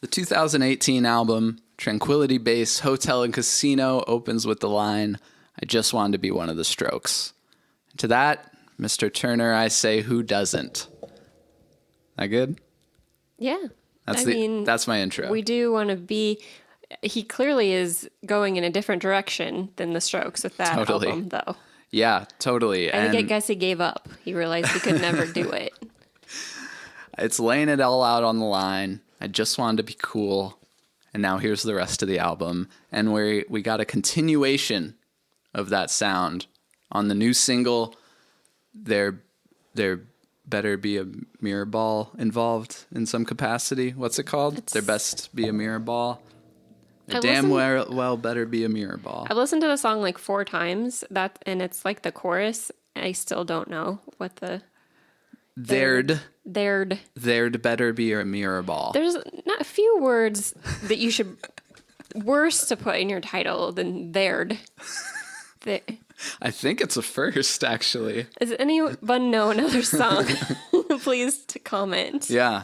The 2018 album, Tranquility Base Hotel and Casino, opens with the line, "I just wanted to be one of the Strokes." And to that, Mr. Turner, I say, who doesn't? That good? Yeah. That's my intro. We do want to be... He clearly is going in a different direction than the Strokes with that album, though. Yeah, totally. I guess he gave up. He realized he could never do it. It's laying it all out on the line. I just wanted to be cool. And now here's the rest of the album. And we got a continuation of that sound on the new single. There better be a Mirrorball involved in some capacity. What's it called? There best be a Mirrorball. Well better be a Mirrorball. I've listened to the song like 4 times, and it's like the chorus. I still don't know what the... There'd better be a Mirrorball. There's not a few words that you should... worse to put in your title than there'd. I think it's a first, actually. Does anyone know another song? Please to comment. Yeah.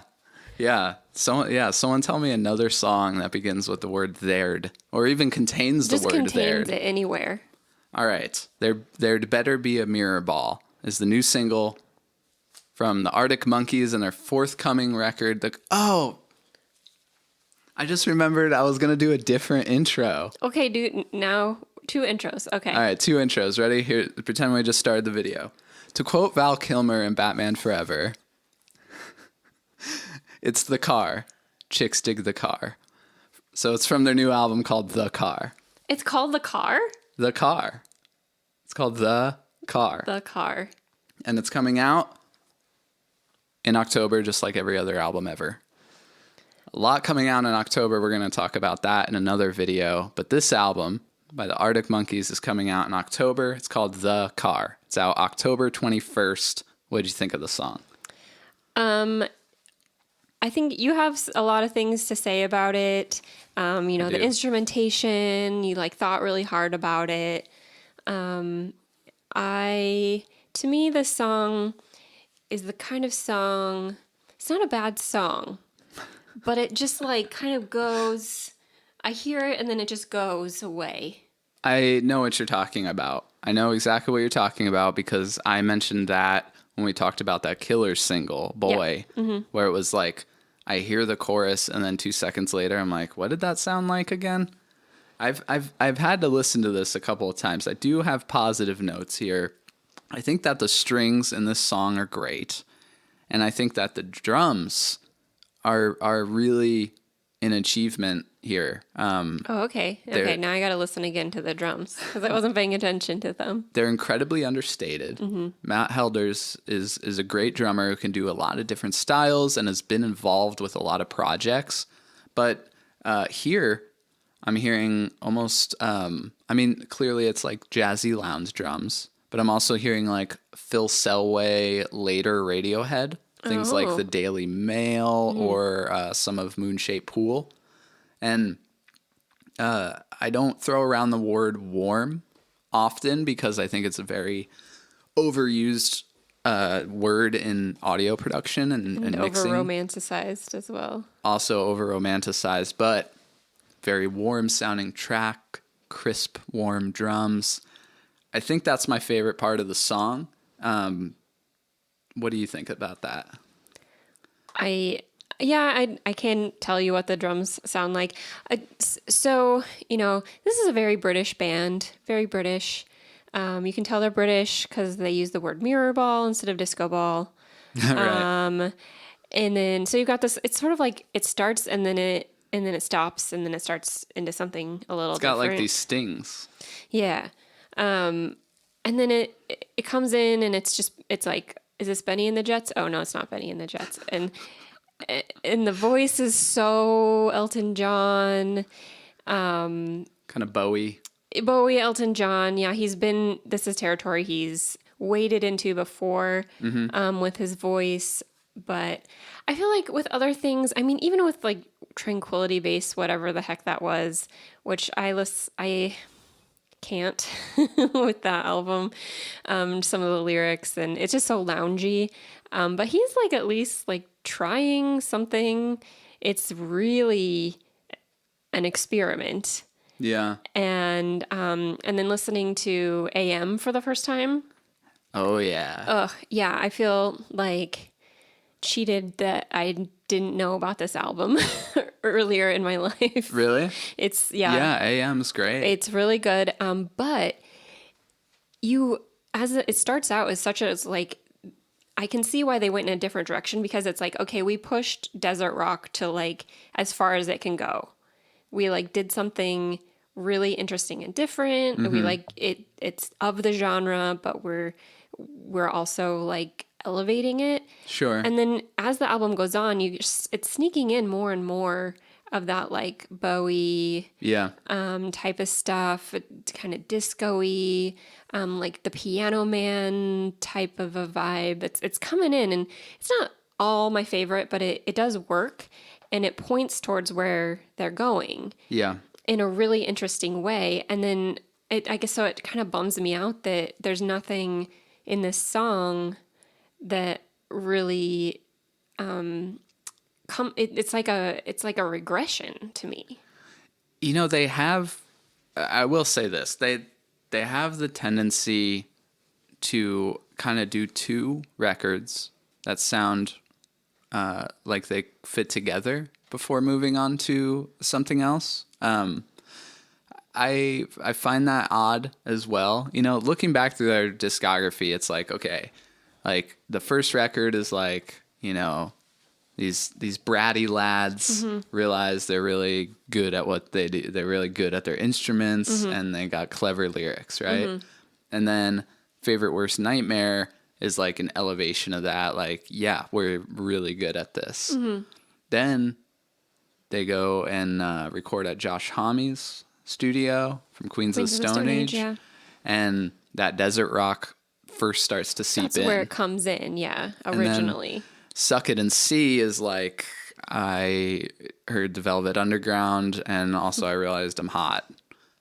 Someone tell me another song that begins with the word there'd, or even contains the word there'd. Just contains it anywhere. All right. There'd better be a Mirrorball is the new single from the Arctic Monkeys and their forthcoming record. I just remembered I was going to do a different intro. Okay, dude, now 2 intros. Okay. All right, 2 intros. Ready? Here, pretend we just started the video. To quote Val Kilmer in Batman Forever, it's the car. Chicks dig the car. So it's from their new album called The Car. It's called The Car? The Car. It's called The Car. The Car. And it's coming out in October, just like every other album ever. A lot coming out in October. We're going to talk about that in another video. But this album by the Arctic Monkeys is coming out in October. It's called The Car. It's out October 21st. What did you think of the song? I think you have a lot of things to say about it. The instrumentation, you thought really hard about it. To me, this song is the kind of song, it's not a bad song, but it just kind of goes, I hear it and then it just goes away. I know what you're talking about. I know exactly what you're talking about because I mentioned that when we talked about that Killers single, Boy, where it was like, I hear the chorus and then 2 seconds later, I'm like, what did that sound like again? I've had to listen to this a couple of times. I do have positive notes here. I think that the strings in this song are great. And I think that the drums are really an achievement here. Okay. Now I got to listen again to the drums because I wasn't paying attention to them. They're incredibly understated. Matt Helders is a great drummer who can do a lot of different styles and has been involved with a lot of projects. But here I'm hearing almost, clearly it's like jazzy lounge drums, but I'm also hearing like Phil Selway, later Radiohead, things like the Daily Mail or some of Moonshaped Pool. And I don't throw around the word warm often because I think it's a very overused word in audio production and mixing. Over-romanticized as well. Also over-romanticized, but very warm-sounding track, crisp, warm drums. I think that's my favorite part of the song. What do you think about that? I can tell you what the drums sound like. So, this is a very British band, very British. You can tell they're British because they use the word mirror ball instead of disco ball. Right. And then, so you've got this, it's sort of like it starts and then it stops and then it starts into something a little different. It's got like these stings. Yeah. And then it comes in and it's like, is this Benny and the Jets? Oh no, it's not Benny and the Jets. And the voice is so Elton John. Kind of Bowie, Elton John. Yeah, this is territory he's waded into before with his voice. But I feel like with other things, even with like Tranquility Base, whatever the heck that was, which I can't with that album, some of the lyrics, and it's just so loungy. But he's like at least like trying something it's really an experiment. Yeah. And then listening to AM for the first time. Oh, yeah. Yeah, I feel like cheated that I didn't know about this album earlier in my life. Really? Yeah, AM's great. it's really good. But it starts out as such as like, I can see why they went in a different direction, because it's like, okay, we pushed desert rock to like as far as it can go. We like did something really interesting and different. We like it's of the genre, but we're also like elevating it. Sure. And then as the album goes on, it's sneaking in more and more of that like Bowie Yeah. type of stuff, kind of disco-y, like the Piano Man type of a vibe. It's coming in, and it's not all my favorite, but it does work, and it points towards where they're going Yeah. in a really interesting way. And then I guess so it kind of bums me out that there's nothing in this song that really it's like a regression to me. You know, they have, I will say this, they have the tendency to kind of do two records that sound like they fit together before moving on to something else. I find that odd as well. You know, looking back through their discography, it's like, okay, like the first record is like, you know, these bratty lads realize they're really good at what they do. They're really good at their instruments, and they got clever lyrics, right? And then Favorite Worst Nightmare is like an elevation of that. Like, yeah, we're really good at this. Then they go and record at Josh Homme's studio from Queens of the Stone Age. Yeah. And that desert rock first starts to seep in. That's where it comes in, yeah, originally. Suck It and See is like, I heard the Velvet Underground, and also I realized I'm hot.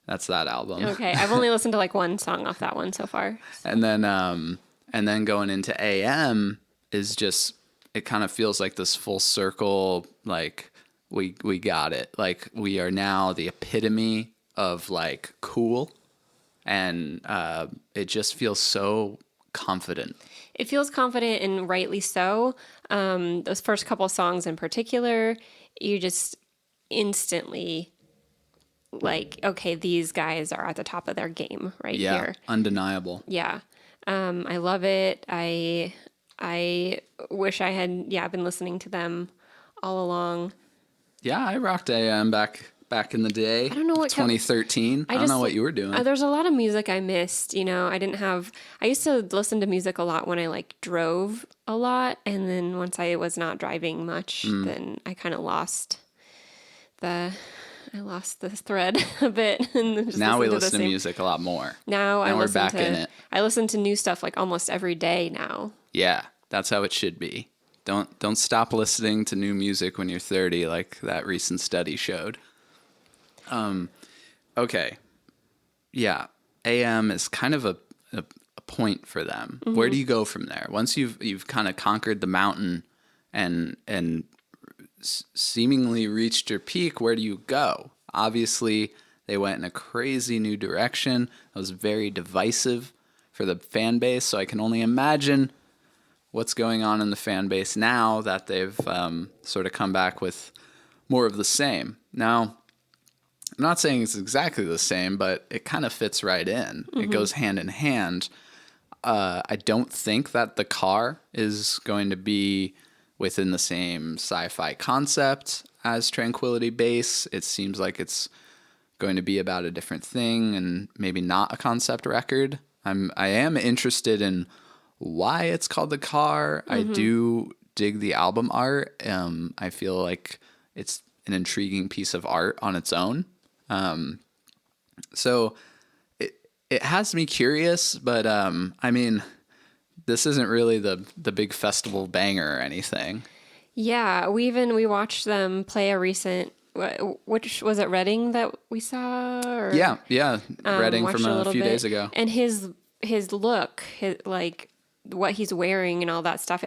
That's that album. Okay, I've only listened to like one song off that one so far. And then going into AM is just, it kind of feels like this full circle, like we got it. Like we are now the epitome of like cool, and it just feels so confident. It feels confident, and rightly so. Those first couple of songs in particular, you just instantly like, okay, these guys are at the top of their game right here. Undeniable. Yeah. I love it. I wish I had been listening to them all along. Yeah, I rocked AM back in the day. I don't know what 2013. I don't know what you were doing. There's a lot of music I missed. You know, I used to listen to music a lot when I like drove a lot, and then once I was not driving much, then I kind of lost the thread a bit. And just now we listen to music a lot more. Now we're back in it. I listen to new stuff like almost every day now. Yeah, that's how it should be. Don't stop listening to new music when you're 30, like that recent study showed. Okay. Yeah. AM is kind of a point for them. Where do you go from there? Once you've kind of conquered the mountain and seemingly reached your peak, where do you go? Obviously, they went in a crazy new direction. That was very divisive for the fan base, so I can only imagine what's going on in the fan base now that they've sort of come back with more of the same. Now, I'm not saying it's exactly the same, but it kind of fits right in. It goes hand in hand. I don't think that the car is going to be within the same sci-fi concept as Tranquility Base. It seems like it's going to be about a different thing and maybe not a concept record. I am interested in why it's called The Car. I do dig the album art. I feel like it's an intriguing piece of art on its own. So it has me curious, but I mean, this isn't really the big festival banger or anything. Yeah, we watched them play a recent, which was it, Reading that we saw? Or, yeah, Reading from a few days ago. And his look, like what he's wearing and all that stuff.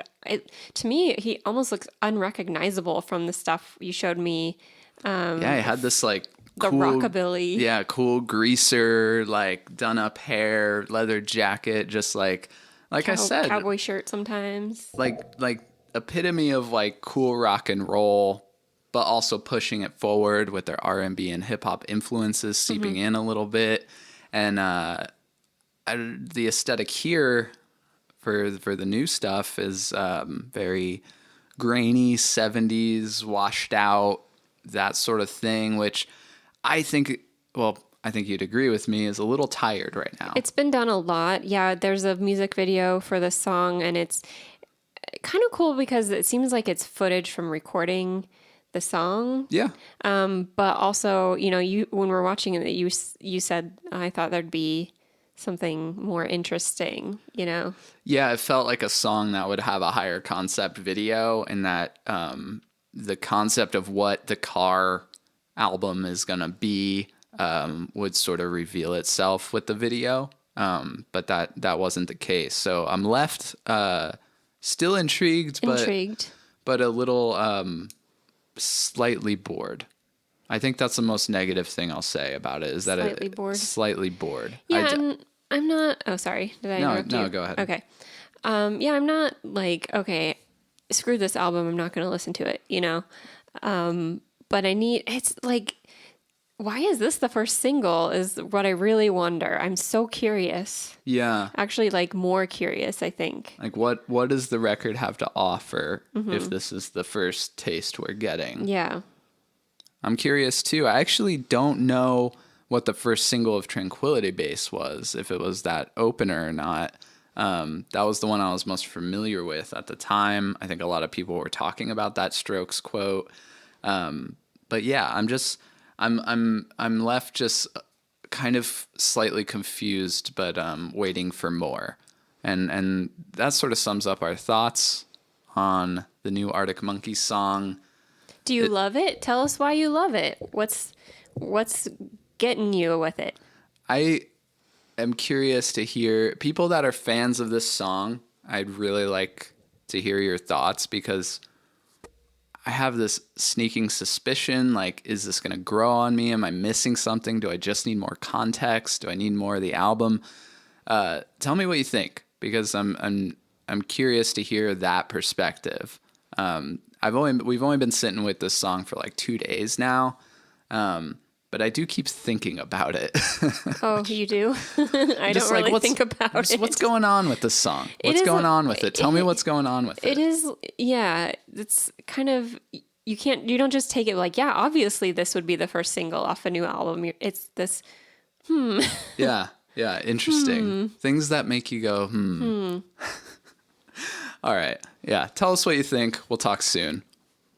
To me, he almost looks unrecognizable from the stuff you showed me. Yeah, he had this like The rockabilly. Yeah, cool greaser, like done up hair, leather jacket, just like I said, Cowboy shirt sometimes. like epitome of like cool rock and roll, but also pushing it forward with their R&B and hip hop influences seeping in a little bit. And the aesthetic here for the new stuff is very grainy 70s, washed out, that sort of thing, which I think you'd agree with me is a little tired right now. It's been done a lot. Yeah, there's a music video for this song, and it's kind of cool because it seems like it's footage from recording the song. Yeah. But also, you when we're watching it, you said I thought there'd be something more interesting. Yeah, it felt like a song that would have a higher concept video, and that the concept of what the Car album is gonna be would sort of reveal itself with the video. But that wasn't the case. So I'm left still intrigued, but a little slightly bored. I think that's the most negative thing I'll say about it, is that slightly bored. Yeah, I'm not. Oh, sorry. Did I interrupt you? No, go ahead. Okay. Yeah, I'm not like, okay, screw this album. I'm not going to listen to it, but it's like, why is this the first single is what I really wonder. I'm so curious. Yeah. Actually, like more curious, I think. Like what does the record have to offer if this is the first taste we're getting? Yeah. I'm curious too. I actually don't know what the first single of Tranquility Base was, if it was that opener or not. That was the one I was most familiar with at the time. I think a lot of people were talking about that Strokes quote. But yeah, I'm left just kind of slightly confused, but waiting for more. And that sort of sums up our thoughts on the new Arctic Monkeys song. Do you love it? Tell us why you love it. What's getting you with it? I am curious to hear people that are fans of this song. I'd really like to hear your thoughts, because I have this sneaking suspicion, like, is this going to grow on me? Am I missing something? Do I just need more context? Do I need more of the album? Tell me what you think, because I'm curious to hear that perspective. We've only been sitting with this song for like 2 days now, but I do keep thinking about it. Oh, you do? I don't really think about it. What's going on with this song? What's going on with it? Tell me what's going on with it. It is, yeah. It's kind of, you don't just take it like, yeah, obviously this would be the first single off a new album. It's this, Yeah, interesting. Things that make you go, All right. Yeah, tell us what you think. We'll talk soon.